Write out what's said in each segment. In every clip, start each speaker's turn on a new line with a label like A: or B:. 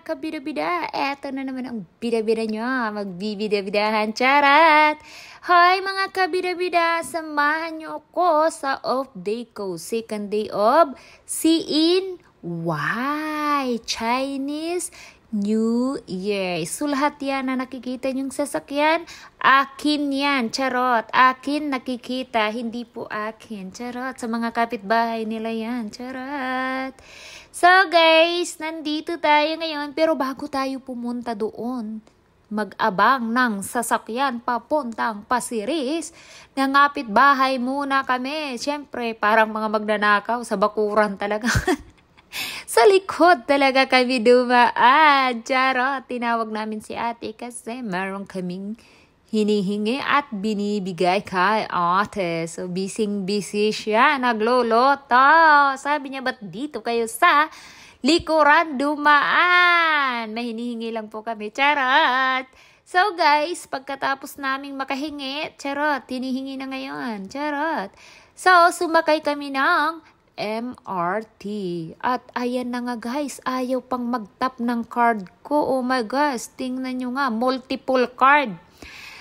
A: kabida-bida, eto na naman ang bida-bida nyo. Magbibida-bidahan, charat! Hi mga kabida-bida, samahan nyo ako sa off day ko. Second day of CNY, Chinese New Year. So lahat yan na nakikita nyong sasakyan, akin yan, charot. Akin nakikita, hindi po akin, charot. Sa mga kapitbahay nila yan, charot. So guys, nandito tayo ngayon, pero bago tayo pumunta doon, mag-abang ng sasakyan papuntang Pasiris, nangapit bahay muna kami. Siyempre, parang mga magnanakaw sa bakuran talaga. Sa likod talaga kami dumaan. Charot, tinawag namin si ate kasi meron kaming hinihingi at binibigay kay ate. So, busy siya, nagluluto. Sabi niya, ba't dito kayo sa likuran dumaan? May hinihingi lang po kami, charot. So guys, pagkatapos naming makahingi, charot, hinihingi na ngayon, charot. So, sumakay kami ng MRT. At ayan na nga guys, ayaw pang mag-tap ng card ko. Oh my gosh, tingnan nyo nga, multiple card.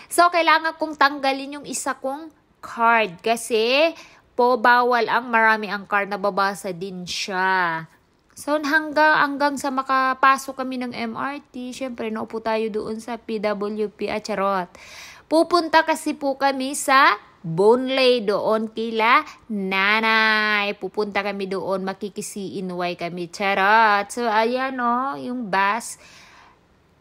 A: So, kailangan kong tanggalin yung isa kong card kasi po bawal ang marami ang card, nababasa din siya. So, hanggang sa makapasok kami ng MRT, syempre, naupo tayo doon sa PWP at charot. Pupunta kasi po kami sa Bonlay doon kila nanay. Pupunta kami doon, makikisiinway kami, charot. So, ayan o, yung bus.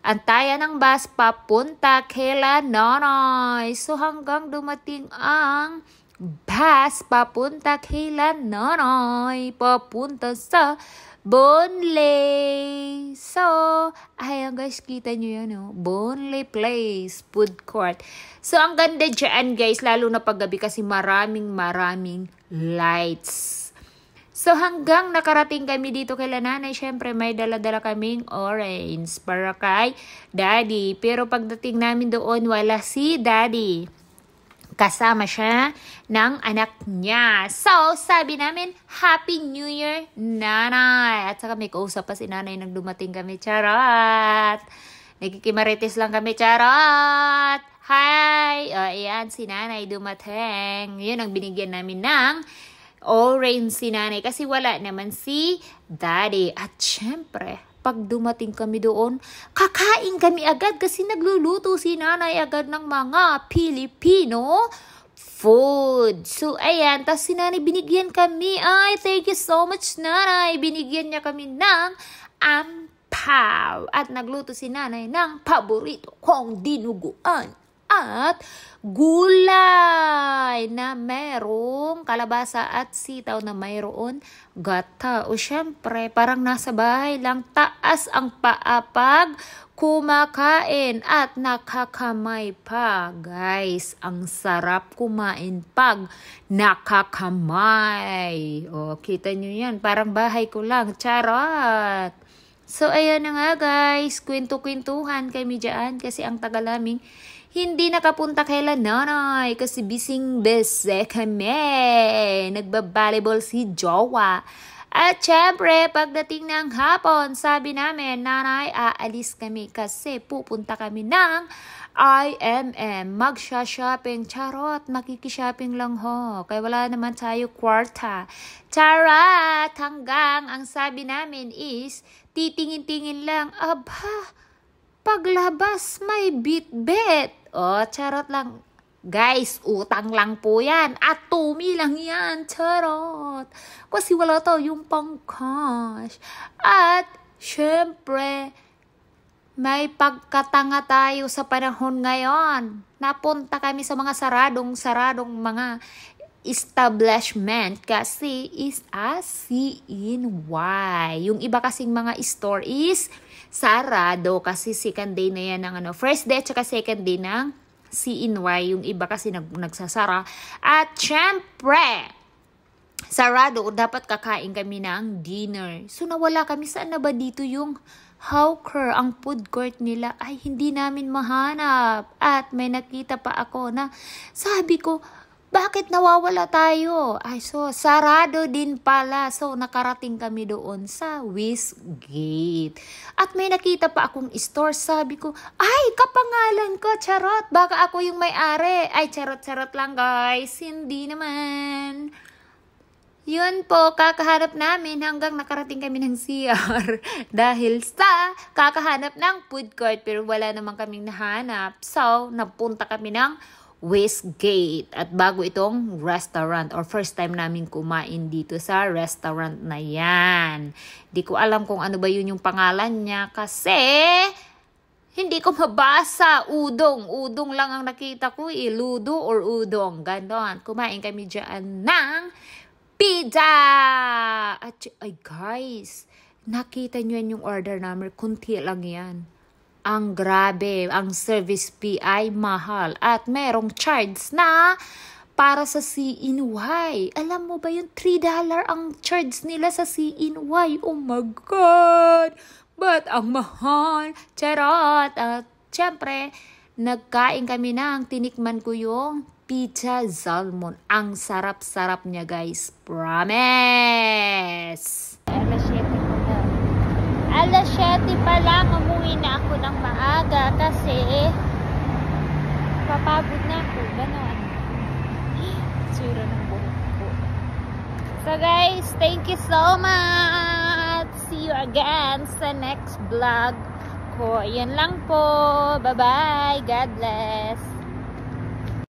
A: Antayan ng bus papunta kila nanay. So hanggang dumating ang bus papunta kila nanay, papunta sa Bonlay. So, ayan guys, kita nyo yan, oh. Bonlay Place, food court. So, ang ganda dyan guys, lalo na paggabi kasi maraming lights. So, hanggang nakarating kami dito kay nanay, syempre may dala-dala kaming orange para kay daddy. Pero pagdating namin doon, wala si daddy. Kasama siya ng anak niya. So, sabi namin, Happy New Year, nanay. At saka may kausap pa si nanay nang dumating kami, charot. Nagkikimarites lang kami, charot. Hi! Ayan, si nanay dumating. Yun ang binigyan namin ng orange si nanay kasi wala naman si daddy. At syempre, pag dumating kami doon, kakain kami agad kasi nagluluto si nanay agad ng mga Filipino food. So, ayan. Tapos si nanay binigyan kami. Ay, thank you so much, nanay. Binigyan niya kami ng ampaw. At nagluto si nanay ng paborito kong dinuguan at gulay na merong kalabasa at sitaw na mayroon gata. O syempre, parang nasa bahay lang, taas ang paapag, kumakain at nakakamay pa. Guys, ang sarap kumain pag nakakamay. O, kita nyo yan, parang bahay ko lang, charot. So, ayan na nga guys, kwento-kwentuhan kami dyan kasi ang tagal naming hindi nakapunta kay nanay kasi busy kami. Nagbabalibol si Jowa. At syempre, pagdating ng hapon, sabi namin, nanay, aalis kami kasi pupunta kami ng IMM. Magsha-shopping. Charot, makikishopping lang ho. Kaya wala naman tayo kwarta. Charot, hanggang ang sabi namin is, titingin-tingin lang, aba, paglabas may bit-bit. Oh, charot lang. Guys, utang lang po yan. At tumi lang yan, charot. Kasi wala tayong pang-cash. At, syempre, may pagkatanga tayo sa panahon ngayon. Napunta kami sa mga saradong mga establishment kasi is a CNY. Yung iba kasing mga store is sarado kasi second day na yan ng first day at saka second day ng CNY. Yung iba kasi nagsasara. At syempre, sarado, dapat kakain kami ng dinner. So nawala kami, saan na ba dito yung hawker, ang food court nila? Ay, hindi namin mahanap. At may nakita pa ako na sabi ko, bakit nawawala tayo? Ay, so, sarado din pala. So, nakarating kami doon sa Westgate. At may nakita pa akong store. Sabi ko, ay, kapangalan ko, charot. Baka ako yung may-ari. Ay, charot-charot lang, guys. Hindi naman. Yun po, kakahanap namin hanggang nakarating kami ng CR. Dahil sa kakahanap ng food court. Pero wala naman kaming nahanap. So, napunta kami ng Westgate at bago itong restaurant or first time namin kumain dito sa restaurant na yan. Di ko alam kung ano ba yun yung pangalan niya kasi hindi ko mabasa. Udong lang ang nakita ko, ludo or udong, ganon. Kumain kami dyan ng pizza! At ay guys, nakita nyo yan yung order number, kunti lang yan. Ang grabe, ang service fee ay mahal. At merong charge na para sa CNY. Alam mo ba yung $3 ang charge nila sa CNY? Oh my God! But ang mahal? Charot! At syempre, nagkain kami ng tinikman ko yung pizza salmon. Ang sarap-sarap niya guys. Promise! Alas 7 pa lang, umuwi na ako ng maaga kasi papagod na ako, gano'n. Tsura ng buhok ko. So guys, thank you so much. See you again sa next vlog ko. Yan lang po. Bye-bye. God bless.